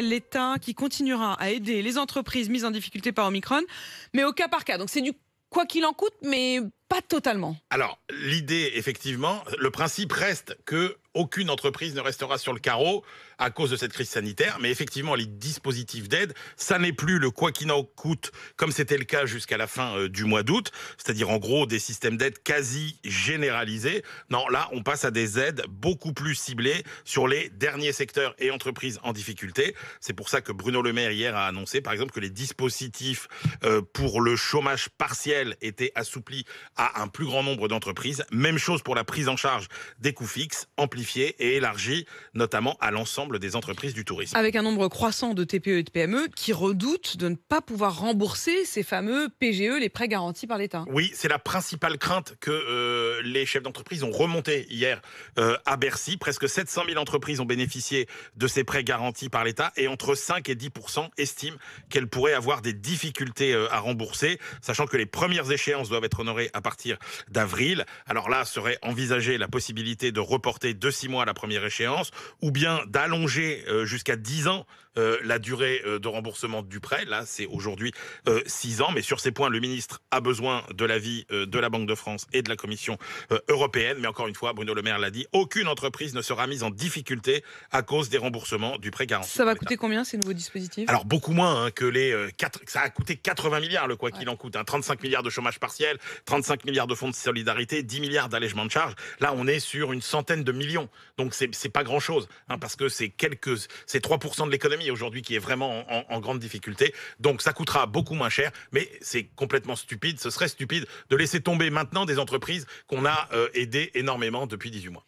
l'État qui continuera à aider les entreprises mises en difficulté par Omicron, mais au cas par cas. Donc c'est du quoi qu'il en coûte, mais pas totalement. Alors, l'idée, effectivement, le principe reste que aucune entreprise ne restera sur le carreau à cause de cette crise sanitaire. Mais effectivement, les dispositifs d'aide, ça n'est plus le quoi qu'il en coûte comme c'était le cas jusqu'à la fin du mois d'août. C'est-à-dire, en gros, des systèmes d'aide quasi généralisés. Non, là, on passe à des aides beaucoup plus ciblées sur les derniers secteurs et entreprises en difficulté. C'est pour ça que Bruno Le Maire, hier, a annoncé, par exemple, que les dispositifs pour le chômage partiel étaient assouplis à un plus grand nombre d'entreprises. Même chose pour la prise en charge des coûts fixes, amplifiée et élargie, notamment à l'ensemble des entreprises du tourisme. Avec un nombre croissant de TPE et de PME qui redoutent de ne pas pouvoir rembourser ces fameux PGE, les prêts garantis par l'État. Oui, c'est la principale crainte que les chefs d'entreprise ont remonté hier à Bercy. Presque 700 000 entreprises ont bénéficié de ces prêts garantis par l'État et entre 5 et 10% estiment qu'elles pourraient avoir des difficultés à rembourser, sachant que les premières échéances doivent être honorées à partir d'avril. Alors là, serait envisagée la possibilité de reporter de 6 mois la première échéance, ou bien d'allonger jusqu'à 10 ans la durée de remboursement du prêt. Là, c'est aujourd'hui 6 ans, mais sur ces points, le ministre a besoin de l'avis de la Banque de France et de la Commission européenne. Mais encore une fois, Bruno Le Maire l'a dit, aucune entreprise ne sera mise en difficulté à cause des remboursements du prêt garanti. Ça va coûter combien ces nouveaux dispositifs? Alors beaucoup moins que les 4... Ça a coûté 80 milliards le quoi qu'il en coûte. 35 milliards de chômage partiel, 35 milliards de fonds de solidarité, 10 milliards d'allègement de charges. Là, on est sur une centaine de millions. Donc c'est pas grand-chose, parce que c'est 3% de l'économie aujourd'hui qui est vraiment en grande difficulté. Donc ça coûtera beaucoup moins cher, mais c'est complètement stupide. Ce serait stupide de laisser tomber maintenant des entreprises qu'on a aidées énormément depuis 18 mois.